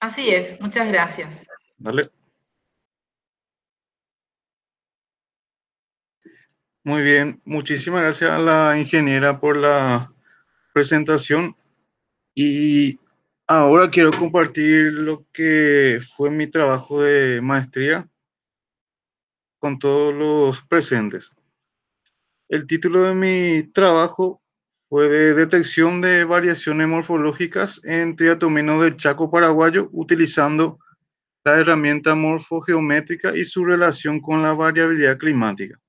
Así es, muchas gracias. Dale. Muy bien, muchísimas gracias a la ingeniera por la presentación y ahora quiero compartir lo que fue mi trabajo de maestría con todos los presentes. El título de mi trabajo fue de detección de variaciones morfológicas en triatominos del Chaco paraguayo utilizando la herramienta morfogeométrica y su relación con la variabilidad climática.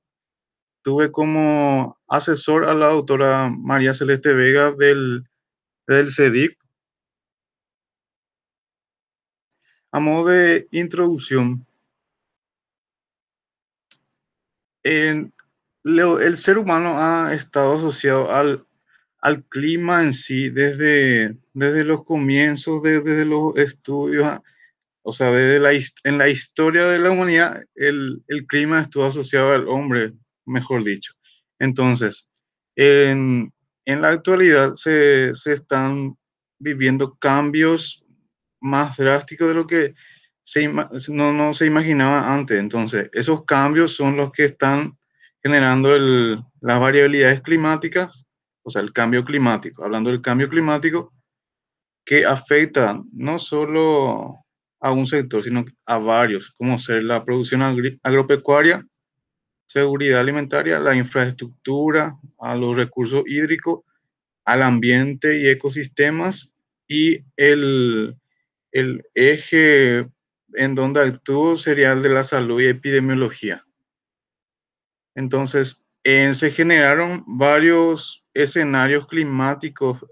Tuve como asesor a la doctora María Celeste Vega del CEDIC. A modo de introducción, en- el ser humano ha estado asociado al clima en sí desde los comienzos, desde los estudios, o sea, en la historia de la humanidad, el clima estuvo asociado al hombre, mejor dicho. Entonces, en, en la actualidad se están viviendo cambios más drásticos de lo que no se imaginaba antes. Entonces, esos cambios son los que están generando las variabilidades climáticas, o sea, el cambio climático. Hablando del cambio climático, que afecta no solo a un sector, sino a varios, como ser la producción agropecuaria, seguridad alimentaria, la infraestructura, a los recursos hídricos, al ambiente y ecosistemas, y el eje en donde actúo sería el de la salud y epidemiología. Entonces, se generaron varios escenarios climáticos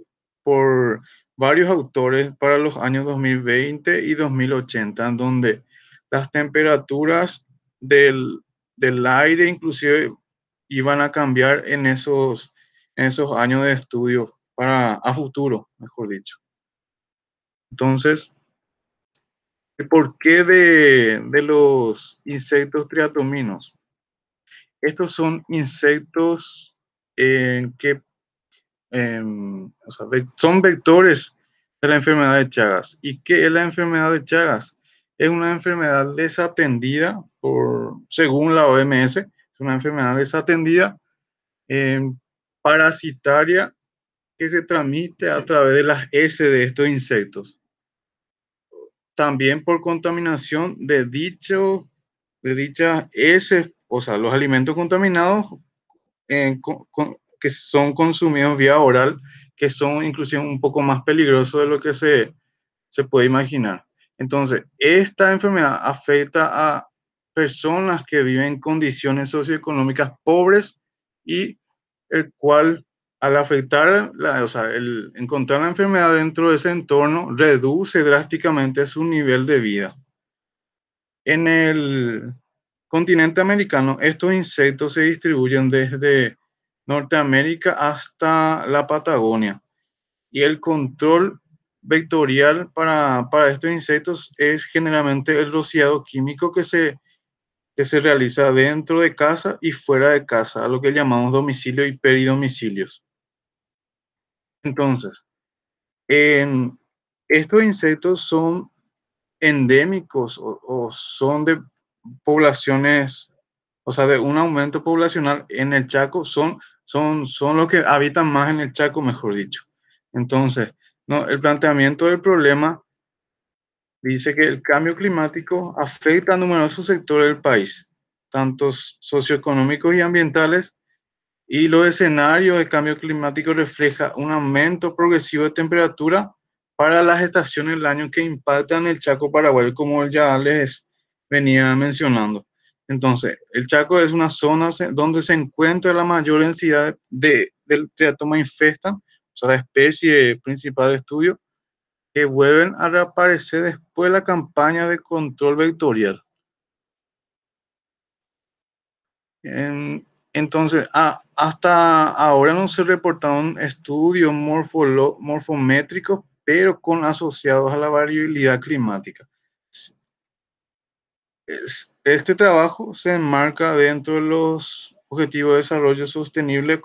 por varios autores para los años 2020 y 2080, en donde las temperaturas del aire inclusive iban a cambiar en esos años de estudio a futuro, mejor dicho. Entonces, ¿por qué de los insectos triatominos? Estos son insectos que o sea, son vectores de la enfermedad de Chagas. ¿Y qué es la enfermedad de Chagas? Es una enfermedad desatendida según la OMS, es una enfermedad desatendida, eh, parasitaria, que se transmite a través de las heces de estos insectos. También por contaminación de dichas heces, o sea, los alimentos contaminados que son consumidos vía oral, que son inclusive un poco más peligrosos de lo que se puede imaginar. Entonces, esta enfermedad afecta a personas que viven en condiciones socioeconómicas pobres y el cual al afectar, o sea, el encontrar la enfermedad dentro de ese entorno reduce drásticamente su nivel de vida. En el continente americano, estos insectos se distribuyen desde Norteamérica hasta la Patagonia y el control vectorial para estos insectos es generalmente el rociado químico que se realiza dentro de casa y fuera de casa, a lo que llamamos domicilio y peridomicilios. Entonces, estos insectos son endémicos o son de poblaciones, o sea, de un aumento poblacional en el Chaco, son los que habitan más en el Chaco, mejor dicho. Entonces, no, el planteamiento del problema dice que el cambio climático afecta a numerosos sectores del país, tanto socioeconómicos y ambientales, y los escenarios de cambio climático refleja un aumento progresivo de temperatura para las estaciones del año que impactan el Chaco Paraguay, como ya les venía mencionando. Entonces, el Chaco es una zona donde se encuentra la mayor densidad del triatoma infestan, o sea, la especie principal de estudio, que vuelven a reaparecer después de la campaña de control vectorial. Entonces, hasta ahora no se reportaron estudios morfométricos, pero con asociados a la variabilidad climática. Este trabajo se enmarca dentro de los objetivos de desarrollo sostenible,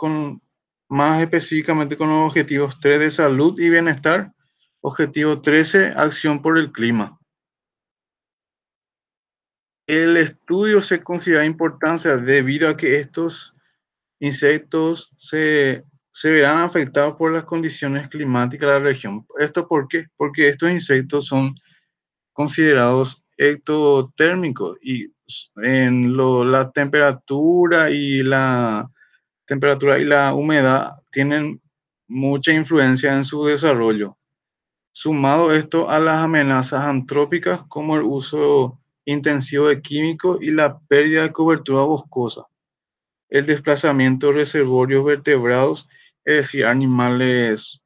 más específicamente con los objetivos 3 de salud y bienestar, Objetivo 13, acción por el clima. El estudio se considera de importancia debido a que estos insectos se verán afectados por las condiciones climáticas de la región. ¿Esto por qué? Porque estos insectos son considerados ectotérmicos y la temperatura y la humedad tienen mucha influencia en su desarrollo. Sumado esto a las amenazas antrópicas como el uso intensivo de químicos y la pérdida de cobertura boscosa, el desplazamiento de reservorios vertebrados, es decir, animales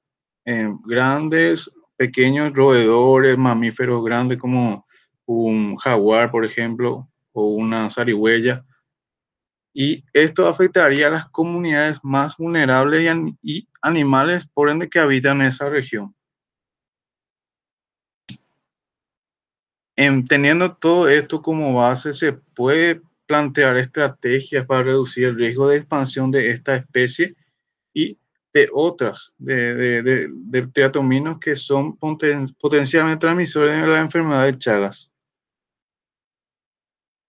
grandes, pequeños roedores, mamíferos grandes como un jaguar, por ejemplo, o una zarigüeya, y esto afectaría a las comunidades más vulnerables y animales, por ende, que habitan en esa región. Teniendo todo esto como base, se puede plantear estrategias para reducir el riesgo de expansión de esta especie y de otras, de teatominos que son potencialmente transmisores de la enfermedad de Chagas.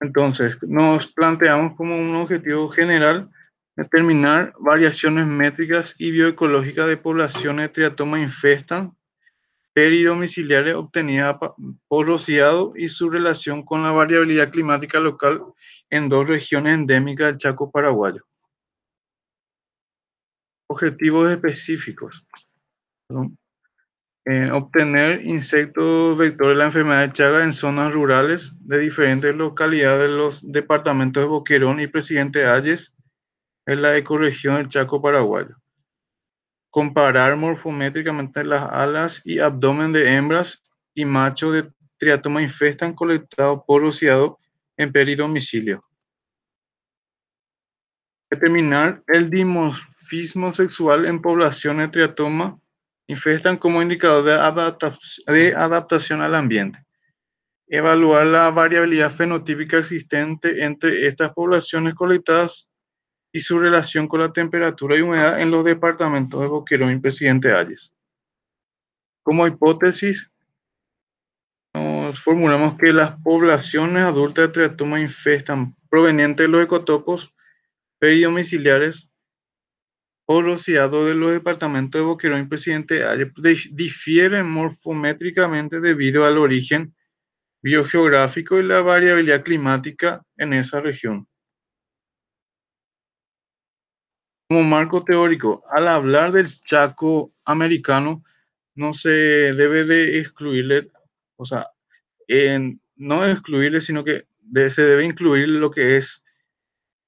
Entonces, nos planteamos como un objetivo general determinar variaciones métricas y bioecológicas de poblaciones de triatoma infestan peridomiciliares obtenidas por rociado y su relación con la variabilidad climática local en dos regiones endémicas del Chaco paraguayo. Objetivos específicos. ¿No? Obtener insectos vectores de la enfermedad de Chaga en zonas rurales de diferentes localidades de los departamentos de Boquerón y Presidente Hayes en la ecorregión del Chaco paraguayo. Comparar morfométricamente las alas y abdomen de hembras y machos de triatoma infestan colectado por rociado en peridomicilio. Determinar el dimorfismo sexual en poblaciones de triatoma infestan como indicador de adaptación al ambiente. Evaluar la variabilidad fenotípica existente entre estas poblaciones colectadas y su relación con la temperatura y humedad en los departamentos de Boquerón y Presidente Hayes. Como hipótesis, nos formulamos que las poblaciones adultas de triatoma infestan provenientes de los ecotopos peridomiciliares o rociados de los departamentos de Boquerón y Presidente Hayes difieren morfométricamente debido al origen biogeográfico y la variabilidad climática en esa región. Como marco teórico, al hablar del Chaco americano, no se debe de excluirle, o sea, no excluirle, sino que se debe incluir lo que es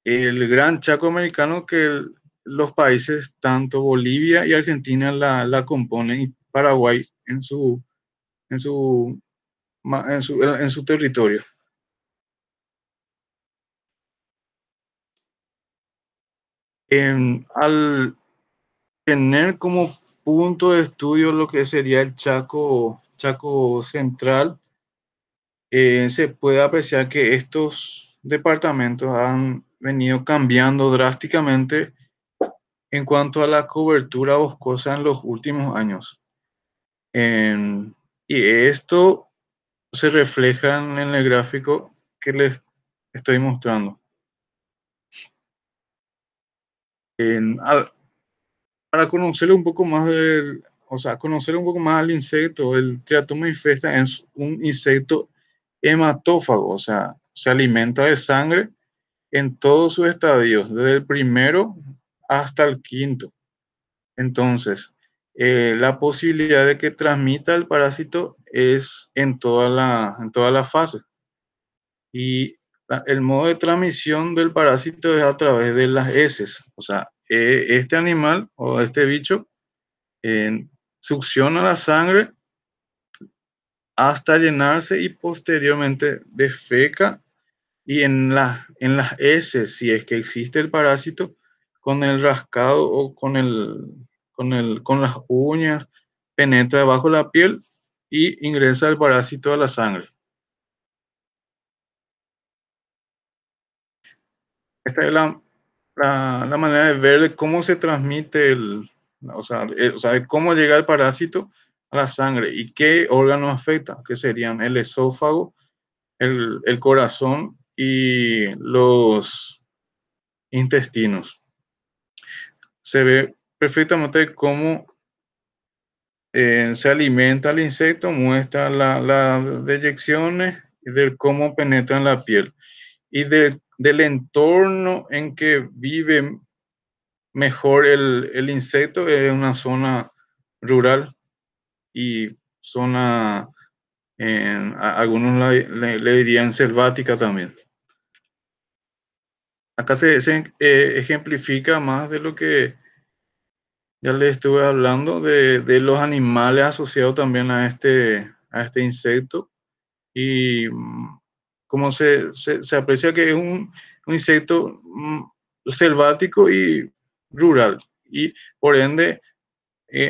el gran Chaco americano que los países, tanto Bolivia y Argentina, la componen, y Paraguay en su, en su territorio. Al tener como punto de estudio lo que sería el Chaco Central, se puede apreciar que estos departamentos han venido cambiando drásticamente en cuanto a la cobertura boscosa en los últimos años. Y esto se refleja en el gráfico que les estoy mostrando. En- al- para conocer un poco más o sea, conocer un poco más al insecto, el Triatoma infesta es un insecto hematófago, o sea, se alimenta de sangre en todos sus estadios, desde el primero hasta el quinto. Entonces, la posibilidad de que transmita el parásito es en toda la fase. Y el modo de transmisión del parásito es a través de las heces. O sea, este animal o este bicho succiona la sangre hasta llenarse y posteriormente defeca y en las heces, si es que existe el parásito, con el rascado o con las uñas, penetra debajo de la piel y ingresa el parásito a la sangre. Esta es la manera de ver de cómo se transmite o sea, de cómo llega el parásito a la sangre. ¿Y qué órganos afecta? Que serían el esófago, el corazón y los intestinos. Se ve perfectamente cómo se alimenta el insecto, muestra las deyecciones y de cómo penetra en la piel y del entorno en que vive mejor el insecto. Es una zona rural y zona, algunos le dirían selvática también. Acá se ejemplifica más de lo que ya le estuve hablando, de los animales asociados también a este insecto. Y como se aprecia que es un insecto selvático y rural, y por ende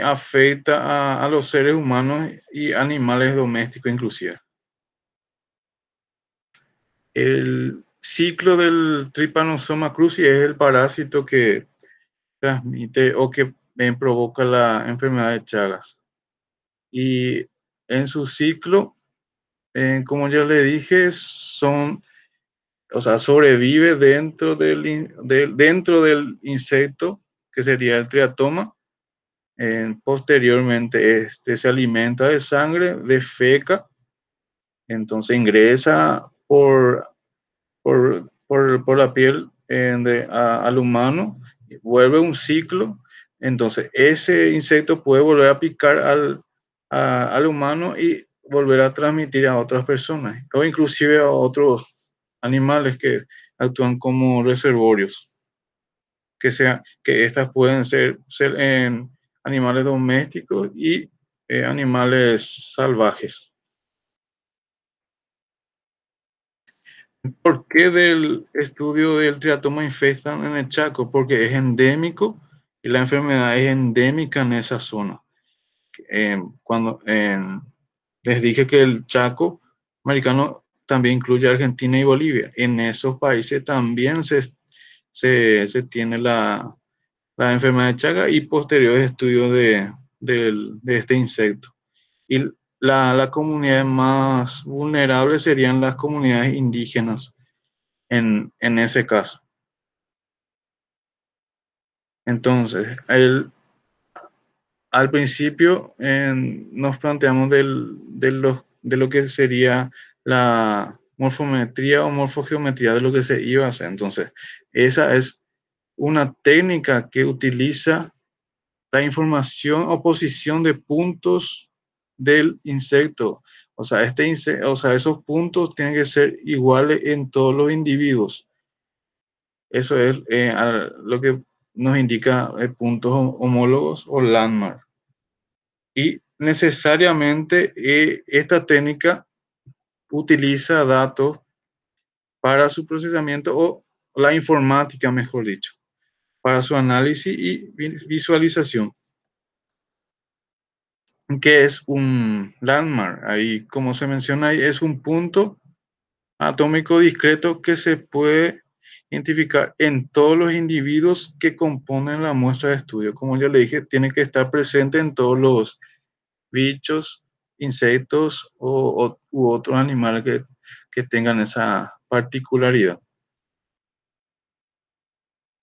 afecta a los seres humanos y animales domésticos inclusive. El ciclo del Trypanosoma cruzi es el parásito que transmite o que provoca la enfermedad de Chagas. Y en su ciclo, como ya le dije, o sea, sobrevive dentro del insecto, que sería el triatoma. Posteriormente, este se alimenta de sangre, defeca, entonces ingresa por la piel al humano, vuelve un ciclo. Entonces ese insecto puede volver a picar al humano y volver a transmitir a otras personas o inclusive a otros animales que actúan como reservorios, que estas pueden ser en animales domésticos y animales salvajes. ¿Por qué del estudio del triatoma infestan en el Chaco? Porque es endémico y la enfermedad es endémica en esa zona. Cuando les dije que el Chaco americano también incluye Argentina y Bolivia, en esos países también se tiene la enfermedad de Chaga y posteriores estudios de este insecto. Y la comunidad más vulnerable serían las comunidades indígenas en ese caso. Entonces, al principio nos planteamos de lo que sería la morfometría o morfogeometría de lo que se iba a hacer. Entonces, esa es una técnica que utiliza la información o posición de puntos del insecto. O sea, o sea, esos puntos tienen que ser iguales en todos los individuos. Eso es lo que nos indica puntos homólogos o landmark. Y necesariamente esta técnica utiliza datos para su procesamiento o la informática, mejor dicho, para su análisis y visualización. ¿Qué es un landmark? Ahí, como se menciona ahí, es un punto atómico discreto que se puede identificar en todos los individuos que componen la muestra de estudio. Como ya le dije, tiene que estar presente en todos los bichos, insectos u otros animales que tengan esa particularidad.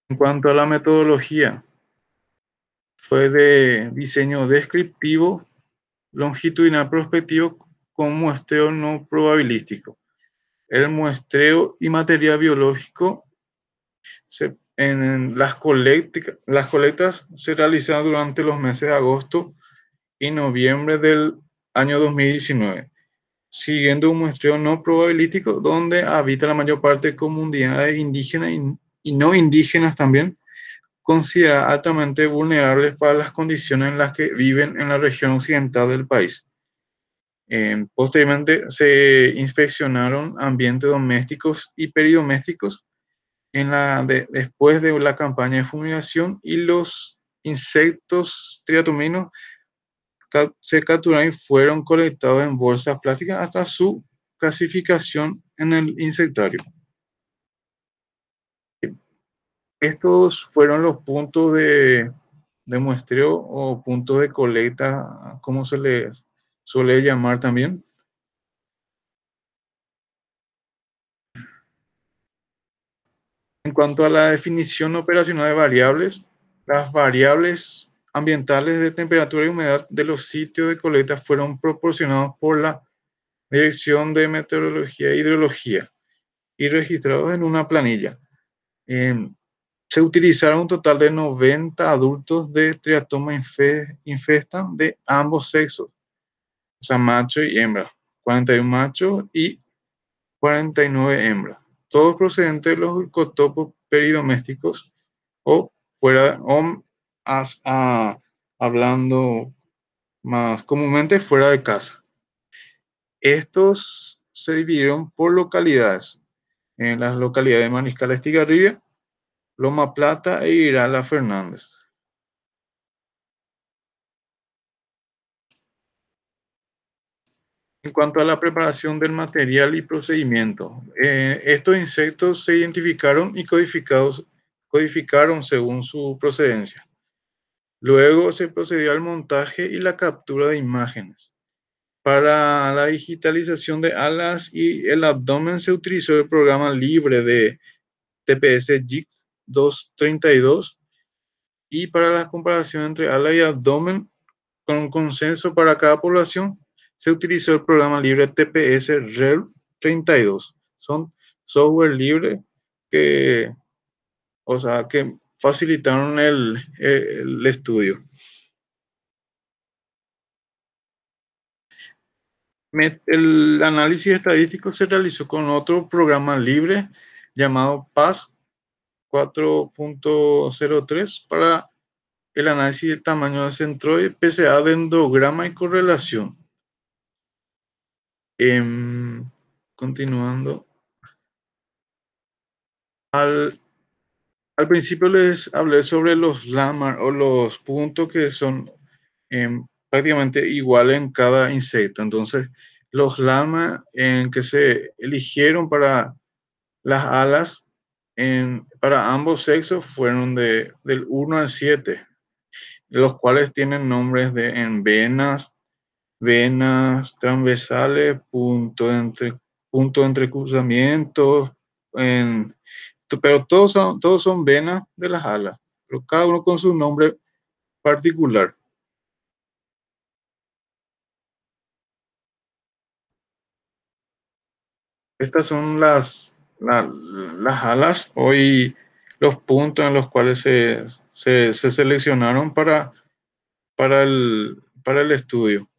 En cuanto a la metodología, fue de diseño descriptivo, longitudinal prospectivo con muestreo no probabilístico. El muestreo y material biológico en las colectas se realizaron durante los meses de agosto y noviembre del año 2019, siguiendo un muestreo no probabilístico donde habita la mayor parte de comunidades indígenas y no indígenas también, consideradas altamente vulnerables para las condiciones en las que viven en la región occidental del país. Posteriormente se inspeccionaron ambientes domésticos y peridomésticos después de la campaña de fumigación, y los insectos triatominos se capturaron y fueron colectados en bolsas plásticas hasta su clasificación en el insectario. Estos fueron los puntos de muestreo o puntos de colecta, como se les suele llamar también. En cuanto a la definición operacional de variables, las variables ambientales de temperatura y humedad de los sitios de colecta fueron proporcionados por la Dirección de Meteorología e Hidrología y registrados en una planilla. Eh, Se utilizaron un total de 90 adultos de triatoma infesta de ambos sexos, o sea, macho y hembra, 41 machos y 49 hembras, todos procedentes de los ecotopos peridomésticos o fuera, hablando más comúnmente fuera de casa. Estos se dividieron por localidades, en las localidades de Mariscal Estigarribia, Loma Plata e Irala Fernández. En cuanto a la preparación del material y procedimiento, estos insectos se identificaron y codificaron según su procedencia. Luego se procedió al montaje y la captura de imágenes. Para la digitalización de alas y el abdomen se utilizó el programa libre de TPS JIX 232 y para la comparación entre ala y abdomen con consenso para cada población se utilizó el programa libre TPS REL 32. Son software libre que, o sea, que facilitaron el estudio. El análisis estadístico se realizó con otro programa libre llamado PAS 4.03 para el análisis del tamaño del centroide, PCA de endograma y correlación. Continuando. Al, al principio les hablé sobre los landmarks o los puntos que son prácticamente iguales en cada insecto. Entonces, los landmarks en que se eligieron para las alas para ambos sexos fueron del 1 al 7, los cuales tienen nombres en venas transversales, punto de entrecruzamiento, pero todos son venas de las alas, pero cada uno con su nombre particular. Estas son las alas, hoy los puntos en los cuales se seleccionaron para el estudio.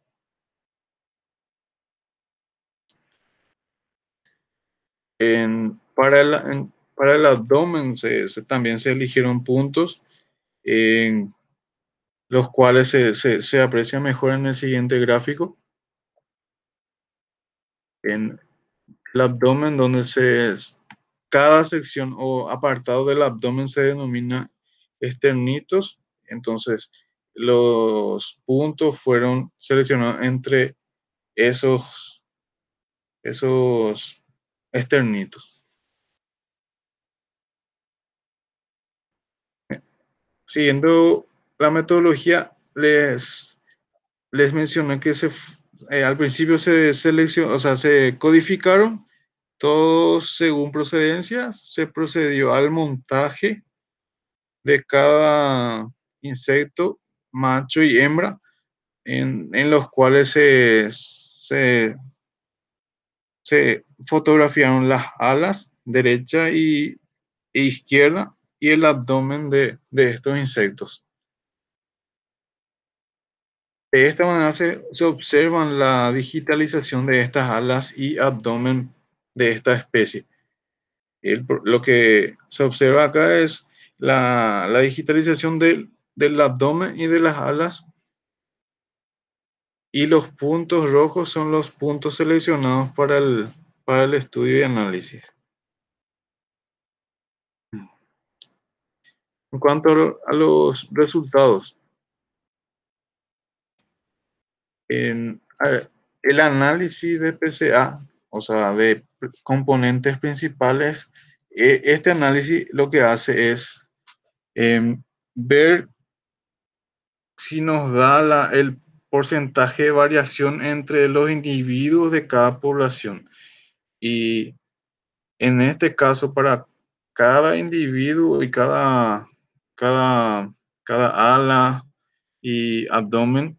Para el abdomen también se eligieron puntos, en los cuales se aprecia mejor en el siguiente gráfico. En el abdomen, cada sección o apartado del abdomen se denomina esternitos. Entonces, los puntos fueron seleccionados entre esos esternitos. Siguiendo la metodología, les mencioné que al principio se seleccionó, o sea, se codificaron todos según procedencia, se procedió al montaje de cada insecto, macho y hembra, en los cuales se fotografiaron las alas derecha e izquierda y el abdomen de estos insectos. De esta manera se observan la digitalización de estas alas y abdomen de esta especie. Lo que se observa acá es la digitalización del abdomen y de las alas, y los puntos rojos son los puntos seleccionados para el estudio y análisis. En cuanto a los resultados, el análisis de PCA, o sea, de componentes principales, este análisis lo que hace es ver si nos da el porcentaje de variación entre los individuos de cada población. Y en este caso, para cada individuo y cada, cada ala y abdomen,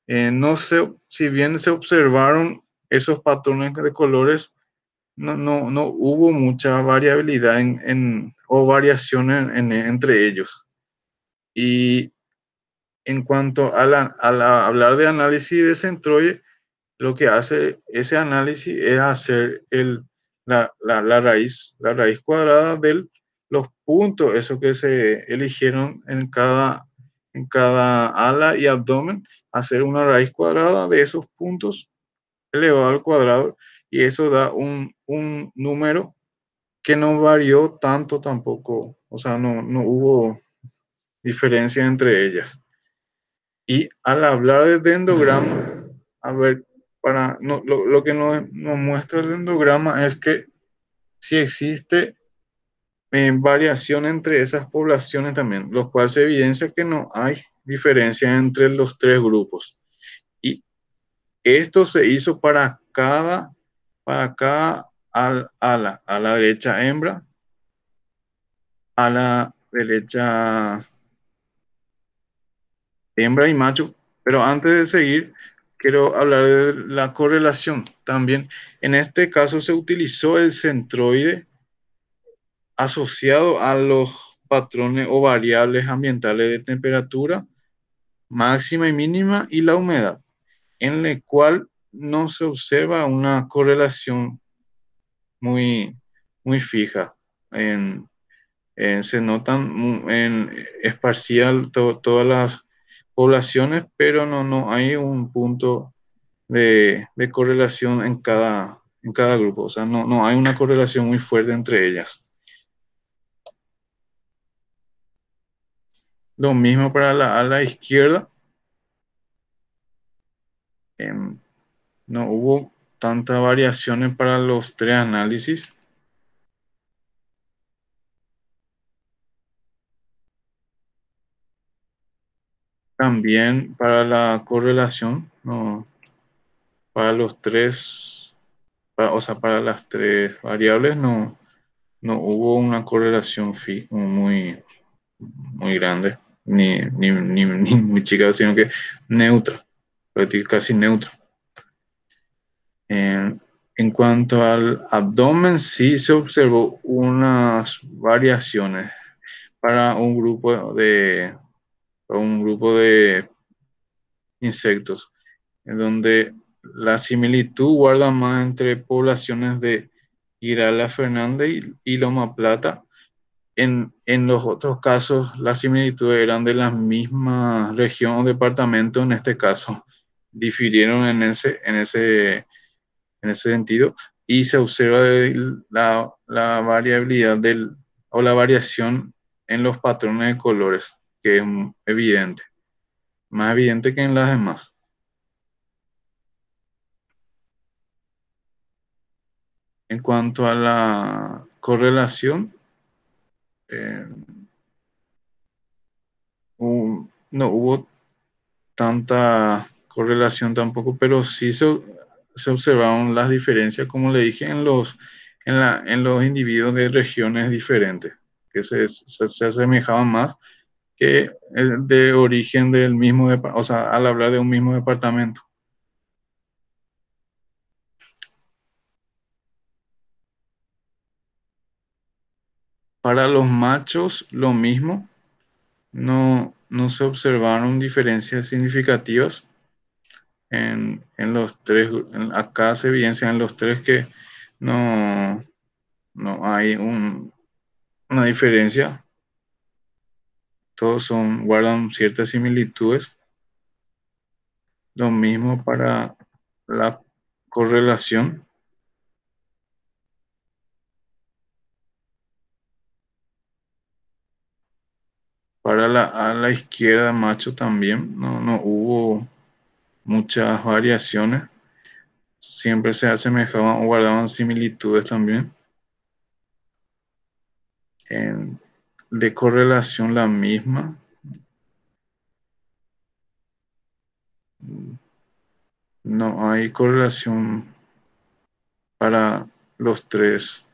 no sé, si bien se observaron esos patrones de colores, no hubo mucha variabilidad o variación entre ellos. Y en cuanto hablar de análisis de centroide, lo que hace ese análisis es hacer la raíz cuadrada de los puntos, eso que se eligieron en cada ala y abdomen, hacer una raíz cuadrada de esos puntos elevado al cuadrado, y eso da un número que no varió tanto tampoco, o sea, no hubo diferencia entre ellas. Y al hablar de dendograma, a ver, lo que nos muestra el dendograma es que si existe variación entre esas poblaciones también, lo cual se evidencia que no hay diferencia entre los tres grupos. Y esto se hizo para cada ala, a la derecha hembra, a la derecha hembra y macho. Pero antes de seguir, quiero hablar de la correlación. También en este caso se utilizó el centroide asociado a los patrones o variables ambientales de temperatura máxima y mínima y la humedad, en el cual no se observa una correlación muy, muy fija. En, Se notan esparcidas todas las poblaciones, pero no hay un punto de correlación en cada grupo. O sea, no hay una correlación muy fuerte entre ellas. Lo mismo para la ala izquierda. em, no hubo tantas variaciones para los tres análisis. También para la correlación, no, para los tres, o sea, para las tres variables no hubo una correlación muy grande, ni muy chica, sino que neutra, casi neutra. En cuanto al abdomen, sí se observó unas variaciones para un grupo de insectos, en donde la similitud guarda más entre poblaciones de Irala Fernández y Loma Plata. En los otros casos, las similitudes eran de la misma región o departamento, en este caso, difirieron en ese sentido, y se observa la variabilidad o la variación en los patrones de colores, que es evidente, más evidente que en las demás. En cuanto a la correlación, eh, no hubo tanta correlación tampoco, pero sí se observaron las diferencias, como le dije, en los individuos de regiones diferentes, que se asemejaban más que el de origen del mismo, o sea, al hablar de un mismo departamento. Para los machos, lo mismo, no se observaron diferencias significativas en los tres. Acá se evidencia en los tres que no, no hay una diferencia, todos guardan ciertas similitudes. Lo mismo para la correlación. A la izquierda, macho, también no hubo muchas variaciones. Siempre se asemejaban o guardaban similitudes también. En, de correlación la misma. No hay correlación para los tres,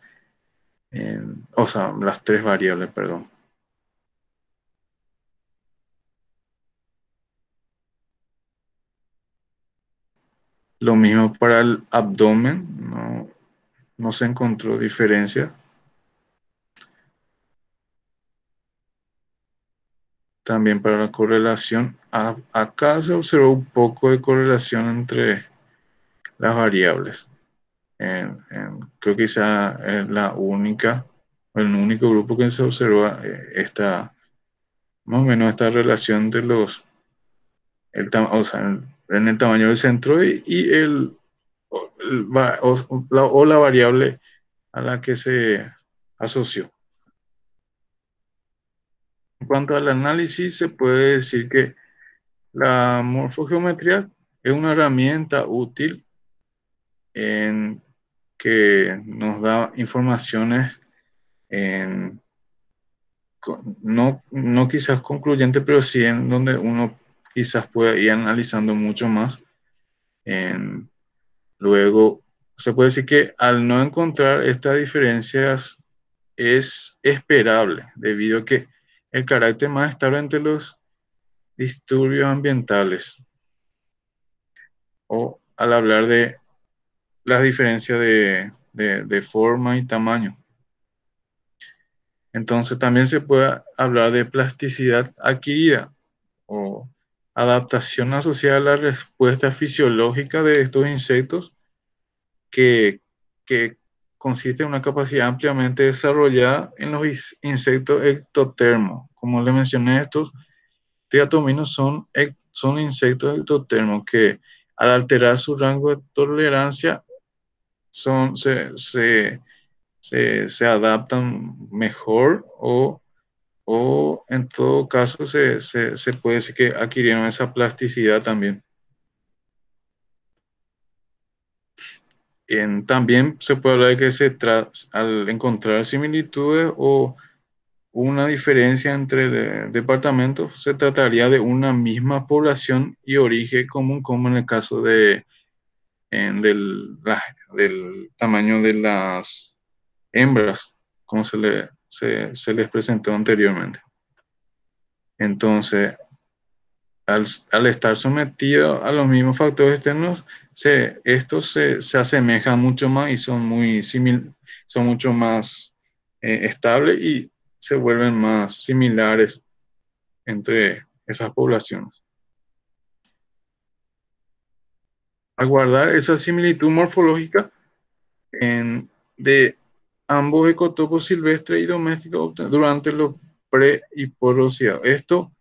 o sea, las tres variables, perdón. Lo mismo para el abdomen, no se encontró diferencia. También para la correlación, acá se observó un poco de correlación entre las variables. Creo que esa es la única, el único grupo que se observa más o menos esta relación de o sea, en el tamaño del centro y o la variable a la que se asoció. En cuanto al análisis, se puede decir que la morfogeometría es una herramienta útil en que nos da informaciones en, no quizás concluyente, pero sí en donde uno quizás pueda ir analizando mucho más. En, luego, se puede decir que al no encontrar estas diferencias es esperable, debido a que el carácter más estable entre los disturbios ambientales, o al hablar de las diferencias de forma y tamaño. Entonces también se puede hablar de plasticidad adquirida o adaptación asociada a la respuesta fisiológica de estos insectos que, que consiste en una capacidad ampliamente desarrollada en los insectos ectotermos. Como le mencioné, estos triatominos son insectos ectotermos que al alterar su rango de tolerancia son, se adaptan mejor o en todo caso se puede decir que adquirieron esa plasticidad también. También se puede hablar de que al encontrar similitudes o una diferencia entre departamentos, se trataría de una misma población y origen común, como en el caso del tamaño de las hembras, como se les presentó anteriormente. Entonces, al estar sometido a los mismos factores externos, estos se asemejan mucho más y son mucho más estables y se vuelven más similares entre esas poblaciones. Al guardar esa similitud morfológica de ambos ecotopos silvestres y domésticos durante los pre y porosidad. Esto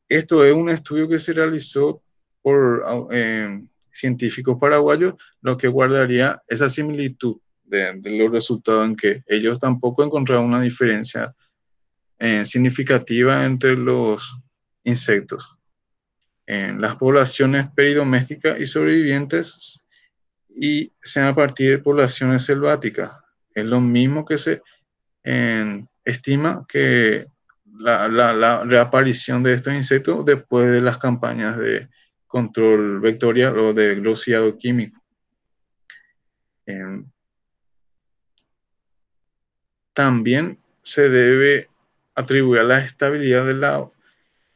es un estudio que se realizó por científicos paraguayos, lo que guardaría esa similitud de los resultados en que ellos tampoco encontraron una diferencia significativa entre los insectos. En las poblaciones peridomésticas y sobrevivientes y sean a partir de poblaciones selváticas. Es lo mismo que se estima que la reaparición de estos insectos después de las campañas de control vectorial o de glosiado químico. Eh, También se debe atribuir a la estabilidad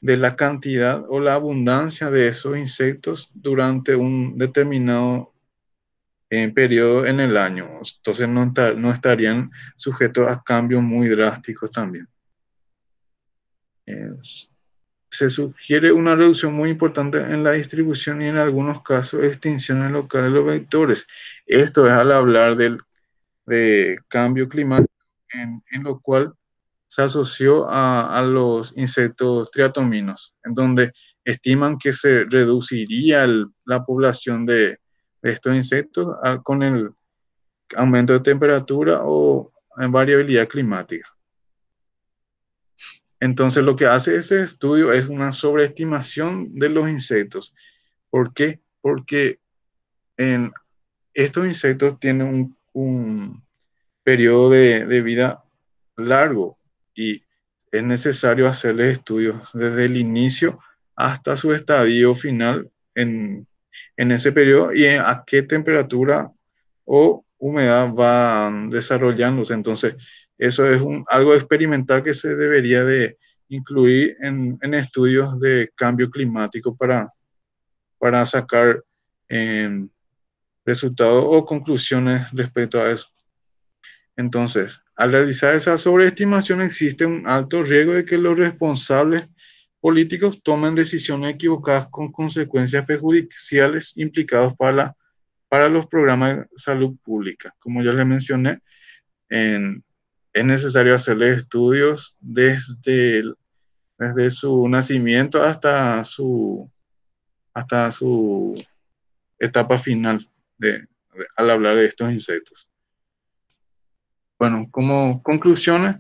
de la cantidad o la abundancia de esos insectos durante un determinado periodo en el año. Entonces no estarían sujetos a cambios muy drásticos también. Eh, Se sugiere una reducción muy importante en la distribución y en algunos casos extinciones locales de los vectores. Esto es al hablar de cambio climático, en lo cual se asoció a los insectos triatominos, en donde estiman que se reduciría la población de estos insectos con el aumento de temperatura o en variabilidad climática. Entonces, lo que hace ese estudio es una sobreestimación de los insectos. ¿Por qué? Porque en estos insectos tienen un periodo de vida largo y es necesario hacerles estudios desde el inicio hasta su estadio final en ese periodo y a qué temperatura o humedad van desarrollándose. Entonces, eso es algo experimental que se debería de incluir en estudios de cambio climático para sacar eh, resultados o conclusiones respecto a eso. Entonces, al realizar esa sobreestimación existe un alto riesgo de que los responsables políticos tomen decisiones equivocadas con consecuencias perjudiciales implicadas para los programas de salud pública. Como ya les mencioné, es necesario hacerle estudios desde su nacimiento hasta su etapa final al hablar de estos insectos. Bueno, como conclusiones,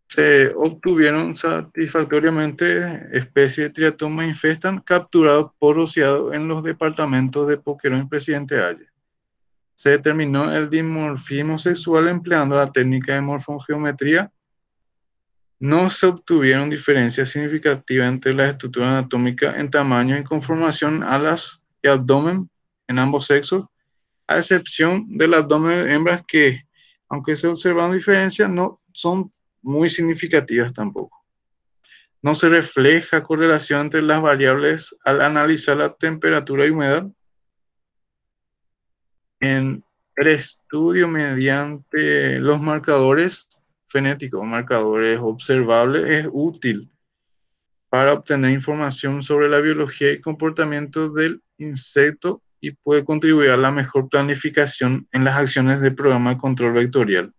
se obtuvieron satisfactoriamente especies de Triatoma infestan capturados por rociado en los departamentos de Boquerón y Presidente Valle. Se determinó el dimorfismo sexual empleando la técnica de morfogeometría. No se obtuvieron diferencias significativas entre las estructuras anatómicas en tamaño y conformación, alas y abdomen en ambos sexos, a excepción del abdomen de hembras que, aunque se observan diferencias, no son muy significativas tampoco. No se refleja correlación entre las variables al analizar la temperatura y humedad. En el estudio mediante los marcadores fenéticos, marcadores observables, es útil para obtener información sobre la biología y comportamiento del insecto y puede contribuir a la mejor planificación en las acciones del programa de control vectorial.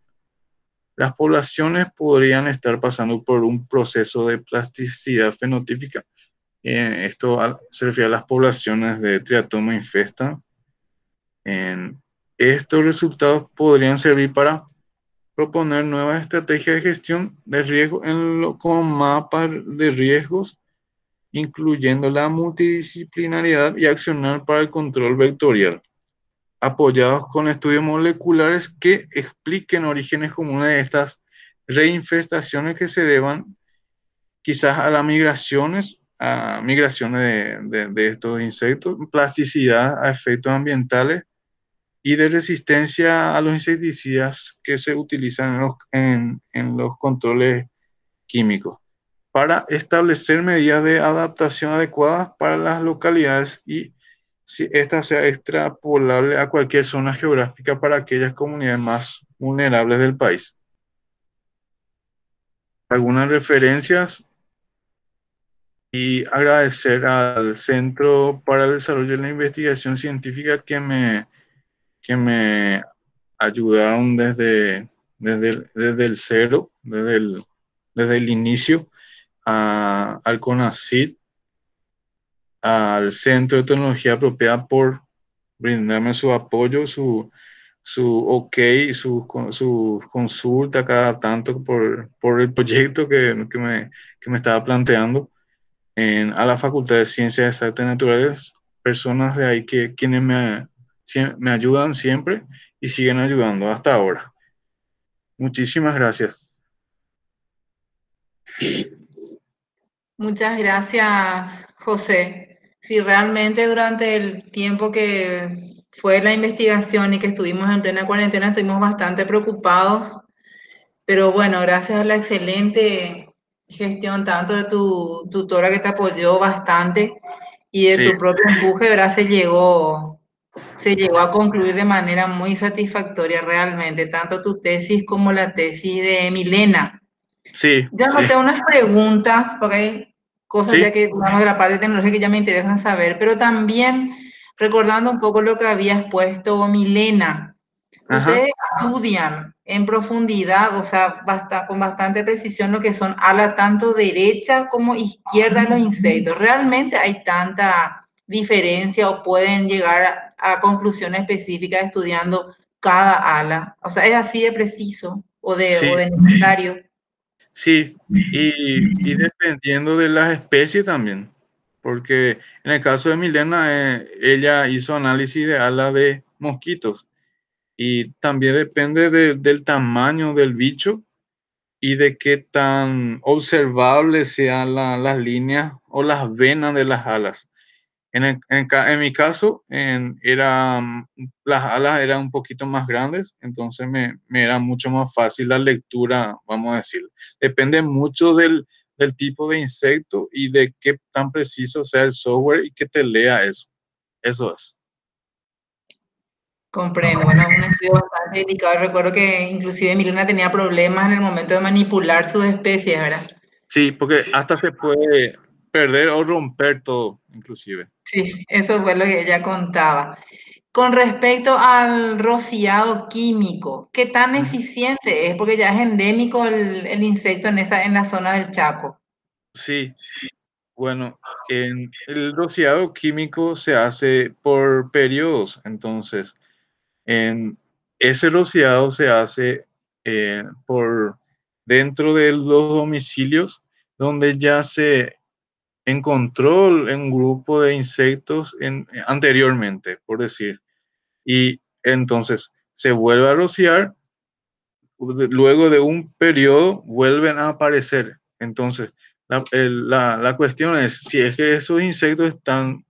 Las poblaciones podrían estar pasando por un proceso de plasticidad fenotípica. Esto se refiere a las poblaciones de Triatoma infesta. Estos resultados podrían servir para proponer nuevas estrategias de gestión de riesgo con mapas de riesgos, incluyendo la multidisciplinariedad y accionar para el control vectorial, apoyados con estudios moleculares que expliquen orígenes comunes de estas reinfestaciones que se deban quizás a las migraciones de estos insectos, plasticidad a efectos ambientales y de resistencia a los insecticidas que se utilizan en los controles químicos para establecer medidas de adaptación adecuadas para las localidades y si esta sea extrapolable a cualquier zona geográfica para aquellas comunidades más vulnerables del país. Algunas referencias y agradecer al Centro para el Desarrollo de la Investigación Científica que me ayudaron desde el cero, desde el inicio, al CONACYT, al Centro de Tecnología Apropiada por brindarme su apoyo, su ok, su consulta cada tanto por el proyecto que me estaba planteando, a la Facultad de Ciencias Exactas y Naturales, personas de ahí quienes me ayudan siempre y siguen ayudando hasta ahora. Muchísimas gracias. Muchas gracias, José. Si realmente durante el tiempo que fue la investigación y que estuvimos en plena cuarentena, estuvimos bastante preocupados, pero bueno, gracias a la excelente gestión tanto de tu tutora que te apoyó bastante y de Sí, tu propio empuje, ¿verdad? Se llegó a concluir de manera muy satisfactoria realmente, tanto tu tesis como la tesis de Milena. sí, Yo sí, anoté unas preguntas, porque hay cosas sí, ya que, digamos, de la parte tecnológica que ya me interesan saber, pero también recordando un poco lo que habías puesto, Milena. ajá, Ustedes estudian en profundidad, o sea, con bastante precisión lo que son alas tanto derecha como izquierda de los insectos. ¿Realmente hay tanta diferencia o pueden llegar a conclusiones específicas estudiando cada ala? O sea, ¿es así de preciso o sí, de necesario? sí, y dependiendo de las especies también, porque en el caso de Milena, ella hizo análisis de ala de mosquitos y también depende del tamaño del bicho y de qué tan observables sean las líneas o las venas de las alas. En mi caso, las alas eran un poquito más grandes, entonces me era mucho más fácil la lectura, vamos a decir. Depende mucho del tipo de insecto y de qué tan preciso sea el software y que te lea eso. Eso es. Comprendo. Bueno, es un estudio bastante delicado. Recuerdo que inclusive Milena tenía problemas en el momento de manipular sus especies, ¿verdad? Sí, porque hasta se puede perder o romper todo, inclusive. Sí, eso fue lo que ella contaba. Con respecto al rociado químico, ¿qué tan Ujú. eficiente es? Porque ya es endémico el insecto en la zona del Chaco. Sí, bueno, el rociado químico se hace por periodos, entonces en ese rociado se hace por dentro de los domicilios donde ya se encontró un grupo de insectos anteriormente, por decir, y entonces se vuelve a rociar, luego de un periodo vuelven a aparecer. Entonces, la cuestión es si es que esos insectos están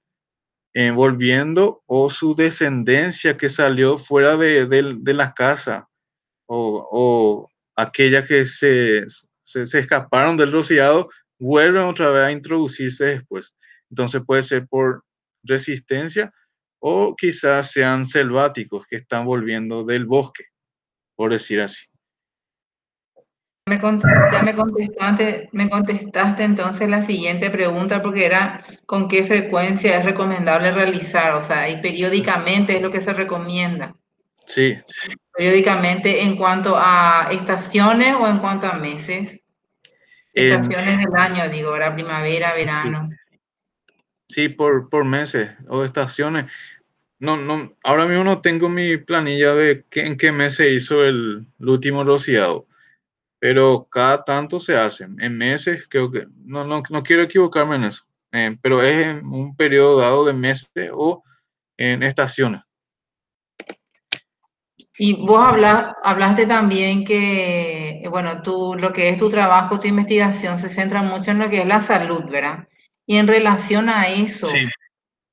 volviendo o su descendencia que salió fuera de la casa o aquellas que se escaparon del rociado vuelven otra vez a introducirse después. Entonces puede ser por resistencia o quizás sean selváticos que están volviendo del bosque, por decir así. Ya me contestaste entonces la siguiente pregunta porque era con qué frecuencia es recomendable realizar, o sea, y periódicamente es lo que se recomienda. Sí, Periódicamente en cuanto a estaciones o en cuanto a meses. en, Estaciones del año, digo, ahora primavera, sí, verano. sí, por meses o estaciones. No, no, ahora mismo no tengo mi planilla de en qué mes se hizo el último rociado, pero cada tanto se hacen. En meses, creo que, no quiero equivocarme en eso, pero es en un periodo dado de meses o en estaciones. Y vos hablaste también que, bueno, lo que es tu trabajo, tu investigación se centra mucho en lo que es la salud, ¿verdad? Y en relación a eso, Sí.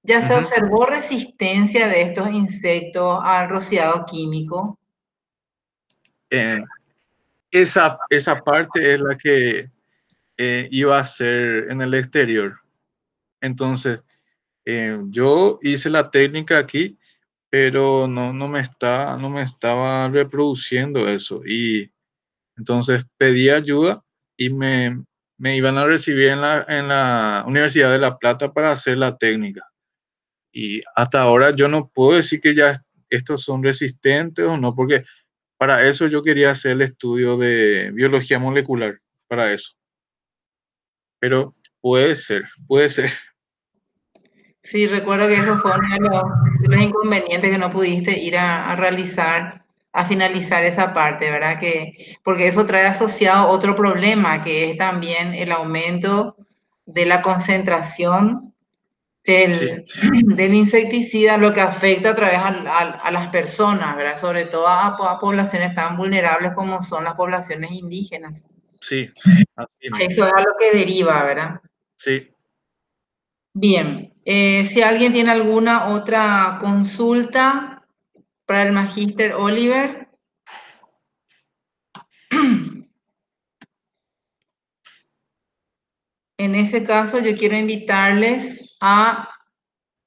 ¿ya se Ujú. observó resistencia de estos insectos al rociado químico? Eh, esa parte es la que iba a ser en el exterior. Entonces, yo hice la técnica aquí, pero no me estaba reproduciendo eso. Y entonces pedí ayuda y me iban a recibir en la Universidad de La Plata para hacer la técnica. Y hasta ahora yo no puedo decir que ya estos son resistentes o no, porque para eso yo quería hacer el estudio de biología molecular, para eso. Pero puede ser. Sí, recuerdo que eso fue uno de los inconvenientes que no pudiste ir a realizar, a finalizar esa parte, ¿verdad? Porque eso trae asociado otro problema, que es también el aumento de la concentración Sí, del insecticida, lo que afecta a través a las personas, ¿verdad? Sobre todo a poblaciones tan vulnerables como son las poblaciones indígenas. sí, así mismo. Eso es a lo que deriva, ¿verdad? Sí, Bien, si alguien tiene alguna otra consulta para el Magíster Oliver, en ese caso yo quiero invitarles a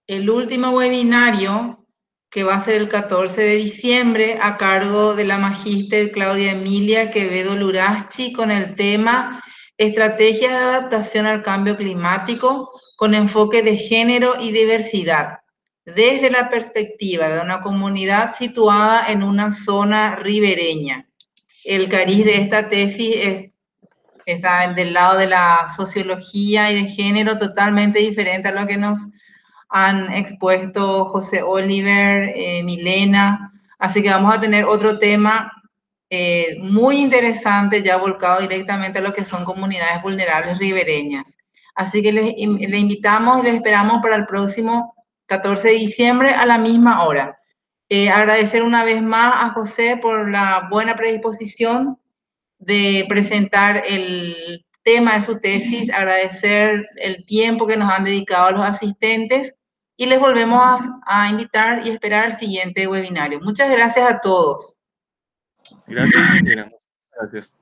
el último webinario que va a ser el 14 de diciembre a cargo de la Magíster Claudia Emilia Quevedo Lurachi con el tema Estrategias de adaptación al cambio climático con enfoque de género y diversidad, desde la perspectiva de una comunidad situada en una zona ribereña. El cariz de esta tesis está del lado de la sociología y de género, totalmente diferente a lo que nos han expuesto José Oliver, Milena, así que vamos a tener otro tema muy interesante ya volcado directamente a lo que son comunidades vulnerables ribereñas. Así que les invitamos y les esperamos para el próximo 14 de diciembre a la misma hora. Agradecer una vez más a José por la buena predisposición de presentar el tema de su tesis, agradecer el tiempo que nos han dedicado a los asistentes y les volvemos a invitar y esperar al siguiente webinario. Muchas gracias a todos. Gracias, ingeniera. Gracias.